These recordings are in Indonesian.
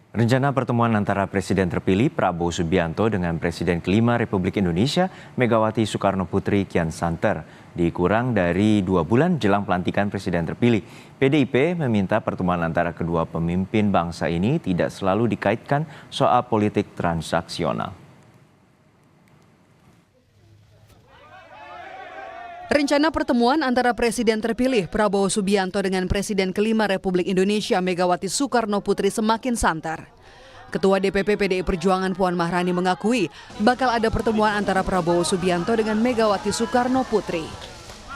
Rencana pertemuan antara Presiden terpilih Prabowo Subianto dengan Presiden kelima Republik Indonesia Megawati Soekarno Putri kian santer dikurang dari 2 bulan jelang pelantikan Presiden terpilih. PDIP meminta pertemuan antara kedua pemimpin bangsa ini tidak selalu dikaitkan soal politik transaksional. Rencana pertemuan antara Presiden terpilih Prabowo Subianto dengan Presiden kelima Republik Indonesia Megawati Soekarno Putri semakin santer. Ketua DPP PDI Perjuangan Puan Maharani mengakui bakal ada pertemuan antara Prabowo Subianto dengan Megawati Soekarno Putri.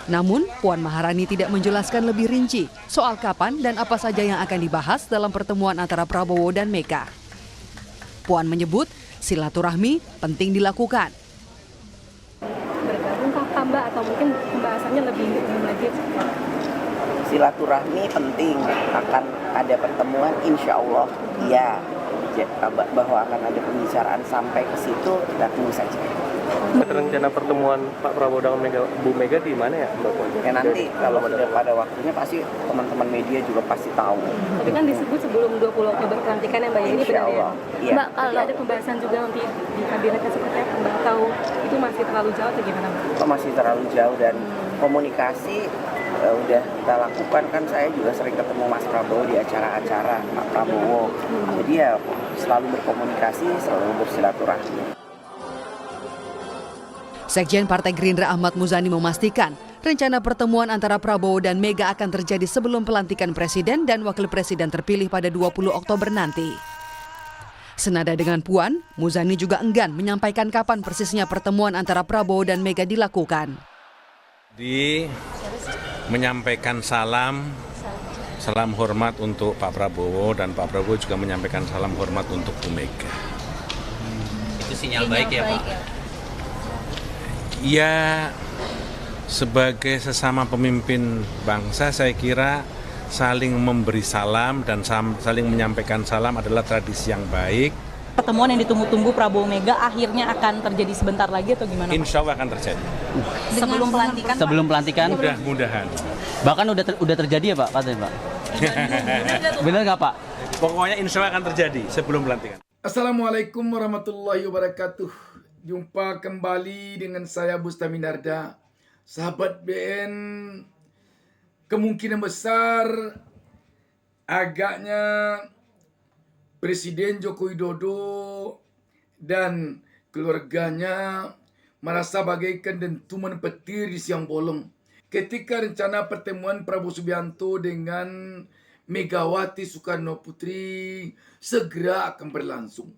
Namun, Puan Maharani tidak menjelaskan lebih rinci soal kapan dan apa saja yang akan dibahas dalam pertemuan antara Prabowo dan Mega. Puan menyebut silaturahmi penting dilakukan. Mbak, atau mungkin pembahasannya lebih lagi? Silaturahmi penting, akan ada pertemuan insya Allah ya, bahwa akan ada pembicaraan sampai ke situ kita tunggu saja. Rencana pertemuan Pak Prabowo dengan Bu Mega di mana ya Mbak Puan? Ya nanti kalau sudah pada waktunya pasti teman-teman media juga pasti tahu. Tapi kan disebut sebelum 20 Oktober pelantikan ya Mbak, ini benar ya? Iya. Mbak, kalau ada pembahasan juga nanti di kabinetnya seperti apa Mbak, tahu itu masih terlalu jauh atau gimana Mbak? Masih terlalu jauh dan komunikasi udah kita lakukan, kan saya juga sering ketemu Mas Prabowo di acara-acara Pak Prabowo. Jadi ya selalu berkomunikasi, selalu bersilaturahmi. Sekjen Partai Gerindra Ahmad Muzani memastikan rencana pertemuan antara Prabowo dan Mega akan terjadi sebelum pelantikan Presiden dan Wakil Presiden terpilih pada 20 Oktober nanti. Senada dengan Puan, Muzani juga enggan menyampaikan kapan persisnya pertemuan antara Prabowo dan Mega dilakukan. Menyampaikan salam hormat untuk Pak Prabowo, dan Pak Prabowo juga menyampaikan salam hormat untuk Bu Mega. Itu sinyal baik ya Pak? Ya, sebagai sesama pemimpin bangsa saya kira saling memberi salam dan saling menyampaikan salam adalah tradisi yang baik. Pertemuan yang ditunggu-tunggu Prabowo Mega akhirnya akan terjadi sebentar lagi atau gimana Pak? Insya Allah akan terjadi. Sebelum pelantikan? Sebelum pelantikan? Mudah-mudahan. Bahkan udah terjadi ya Pak katanya Pak? Benar nggak Pak? Pokoknya insya Allah akan terjadi sebelum pelantikan. Assalamualaikum warahmatullahi wabarakatuh. Jumpa kembali dengan saya Bustami Narda. Sahabat BN, kemungkinan besar agaknya Presiden Joko Widodo dan keluarganya merasa bagaikan dentuman petir di siang bolong ketika rencana pertemuan Prabowo Subianto dengan Megawati Soekarno Putri segera akan berlangsung.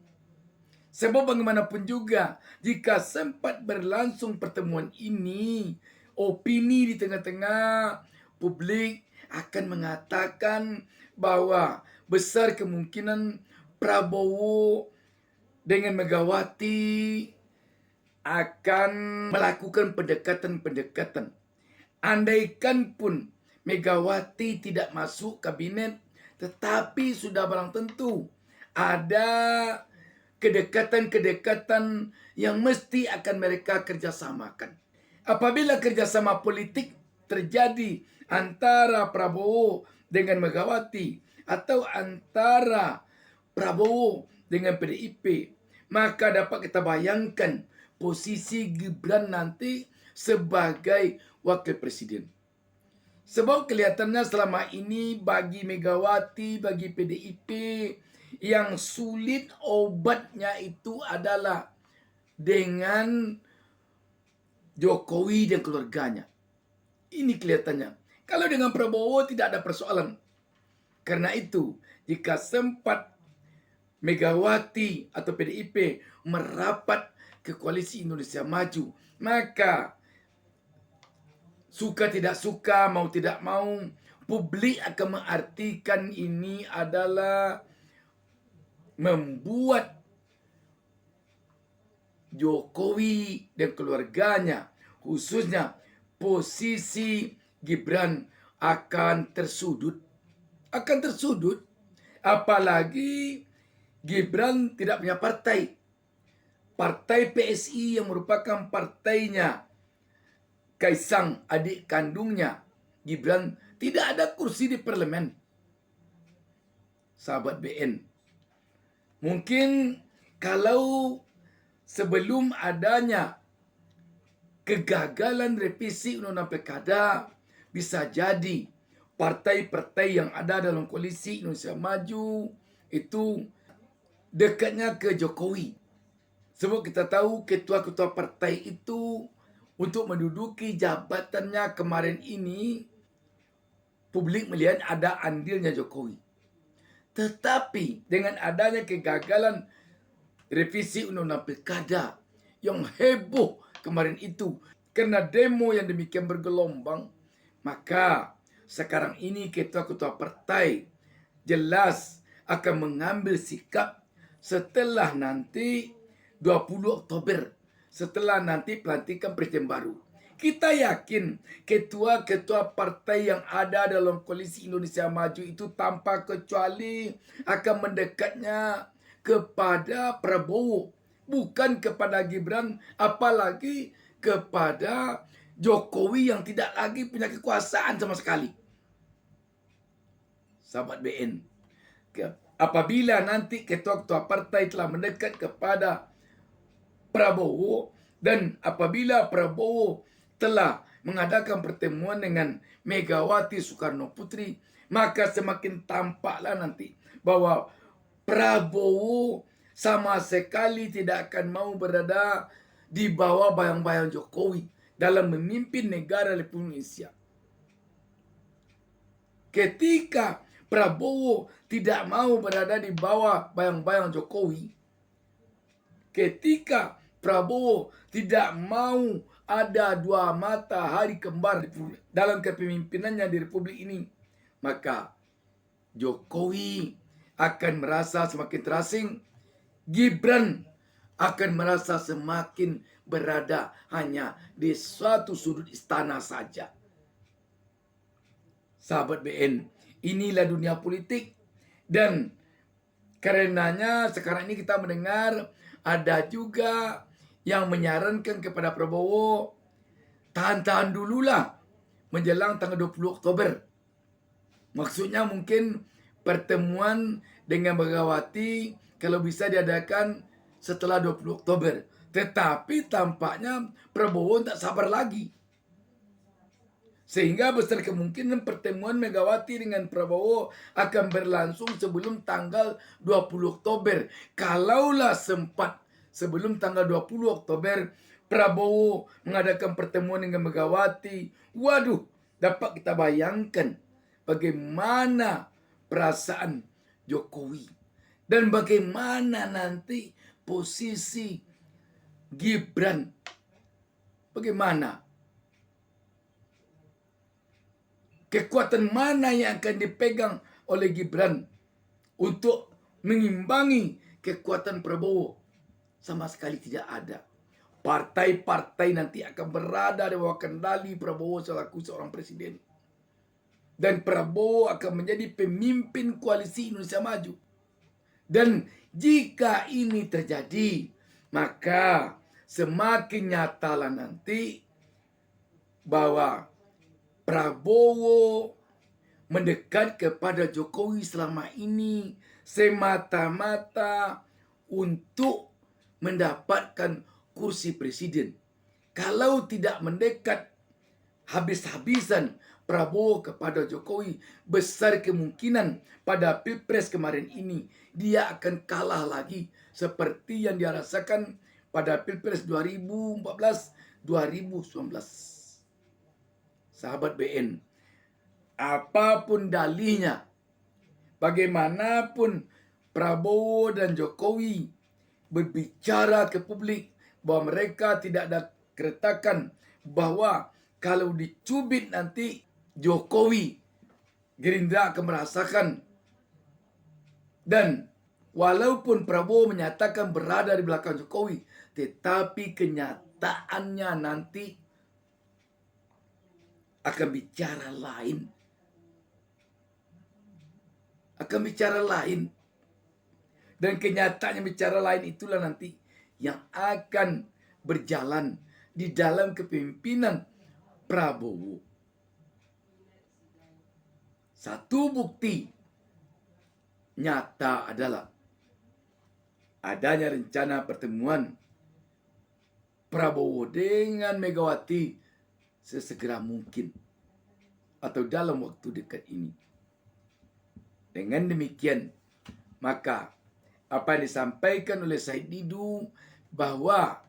Sebab bagaimanapun juga, jika sempat berlangsung pertemuan ini, opini di tengah-tengah publik akan mengatakan bahwa besar kemungkinan Prabowo dengan Megawati akan melakukan pendekatan-pendekatan. Andaikan pun Megawati tidak masuk kabinet, tetapi sudah barang tentu ada kedekatan-kedekatan yang mesti akan mereka kerjasamakan. Apabila kerjasama politik terjadi antara Prabowo dengan Megawati atau antara Prabowo dengan PDIP, maka dapat kita bayangkan posisi Gibran nanti sebagai wakil presiden. Sebab kelihatannya selama ini bagi Megawati, bagi PDIP, yang sulit obatnya itu adalah dengan Jokowi dan keluarganya. Ini kelihatannya. Kalau dengan Prabowo tidak ada persoalan. Karena itu, jika sempat Megawati atau PDIP merapat ke Koalisi Indonesia Maju, maka suka tidak suka, mau tidak mau, publik akan mengartikan ini adalah membuat Jokowi dan keluarganya, khususnya posisi Gibran, akan tersudut. Apalagi Gibran tidak punya partai. Partai PSI yang merupakan partainya Kaisang, adik kandungnya Gibran, tidak ada kursi di parlemen. Sahabat BN, Mungkin kalau sebelum adanya kegagalan revisi Undang-Undang Pilkada, bisa jadi partai-partai yang ada dalam koalisi Indonesia Maju itu dekatnya ke Jokowi. Sebab kita tahu ketua-ketua partai itu untuk menduduki jabatannya kemarin ini, publik melihat ada andilnya Jokowi. Tetapi dengan adanya kegagalan revisi Undang-Undang Pilkada yang heboh kemarin itu, karena demo yang demikian bergelombang, maka sekarang ini ketua-ketua partai jelas akan mengambil sikap setelah nanti 20 Oktober, setelah nanti pelantikan presiden baru. Kita yakin ketua-ketua partai yang ada dalam koalisi Indonesia Maju itu tanpa kecuali akan mendekatnya kepada Prabowo, bukan kepada Gibran, apalagi kepada Jokowi yang tidak lagi punya kekuasaan sama sekali. Sahabat BN, apabila nanti ketua-ketua partai telah mendekat kepada Prabowo, dan apabila Prabowo telah mengadakan pertemuan dengan Megawati Soekarno Putri, maka semakin tampaklah nanti bahwa Prabowo sama sekali tidak akan mau berada di bawah bayang-bayang Jokowi dalam memimpin negara Republik Indonesia. Ketika Prabowo tidak mau berada di bawah bayang-bayang Jokowi, ketika Prabowo tidak mau ada dua matahari kembar dalam kepemimpinannya di Republik ini, maka Jokowi akan merasa semakin terasing, Gibran akan merasa semakin berada hanya di suatu sudut istana saja. Sahabat BN, inilah dunia politik, dan karenanya sekarang ini kita mendengar ada juga yang menyarankan kepada Prabowo, tahan-tahan dululah menjelang tanggal 20 Oktober. Maksudnya mungkin pertemuan dengan Megawati kalau bisa diadakan setelah 20 Oktober. Tetapi tampaknya Prabowo tak sabar lagi. Sehingga besar kemungkinan pertemuan Megawati dengan Prabowo akan berlangsung sebelum tanggal 20 Oktober. Kalaulah sempat sebelum tanggal 20 Oktober Prabowo mengadakan pertemuan dengan Megawati, waduh, dapat kita bayangkan bagaimana perasaan Jokowi dan bagaimana nanti posisi Gibran. Bagaimana? Kekuatan mana yang akan dipegang oleh Gibran untuk mengimbangi kekuatan Prabowo? Sama sekali tidak ada. Partai-partai nanti akan berada di bawah kendali Prabowo selaku seorang presiden. Dan Prabowo akan menjadi pemimpin koalisi Indonesia Maju. Dan jika ini terjadi, maka semakin nyatalah nanti bahwa Prabowo mendekat kepada Jokowi selama ini semata-mata untuk mendapatkan kursi presiden. Kalau tidak mendekat habis-habisan Prabowo kepada Jokowi, besar kemungkinan pada Pilpres kemarin ini dia akan kalah lagi seperti yang dia rasakan pada Pilpres 2014-2019. Sahabat BN, apapun dalihnya, bagaimanapun Prabowo dan Jokowi berbicara ke publik bahwa mereka tidak ada keretakan bahwa kalau dicubit nanti Jokowi, Gerindra akan merasakan. Dan walaupun Prabowo menyatakan berada di belakang Jokowi, tetapi kenyataannya nanti akan bicara lain. Akan bicara lain. Dan kenyataannya bicara lain itulah nanti yang akan berjalan di dalam kepemimpinan Prabowo. Satu bukti nyata adalah adanya rencana pertemuan Prabowo dengan Megawati sesegera mungkin atau dalam waktu dekat ini. Dengan demikian, maka apa yang disampaikan oleh Said Didu bahwa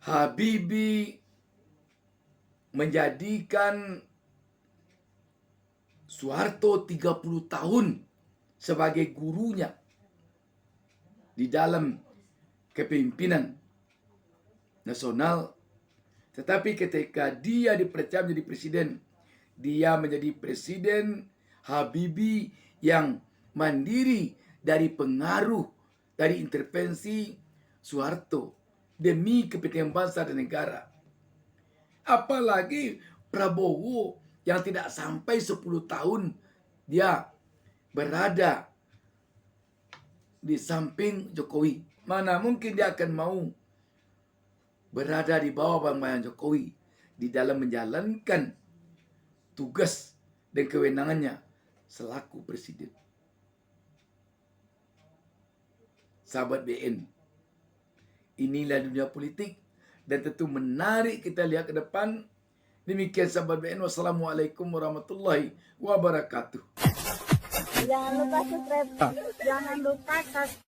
Habibie menjadikan Soeharto 30 tahun sebagai gurunya di dalam kepemimpinan nasional. Tetapi ketika dia dipercaya menjadi presiden, dia menjadi presiden Habibie yang mandiri dari pengaruh, dari intervensi Soeharto demi kepentingan bangsa dan negara. Apalagi Prabowo yang tidak sampai 10 tahun dia berada di samping Jokowi. Mana mungkin dia akan mau berada di bawah bayang Jokowi di dalam menjalankan tugas dan kewenangannya selaku presiden. Sahabat BN, inilah dunia politik dan tentu menarik kita lihat ke depan. Demikian sahabat BN, wassalamualaikum warahmatullahi wabarakatuh. Jangan lupa subscribe, jangan lupa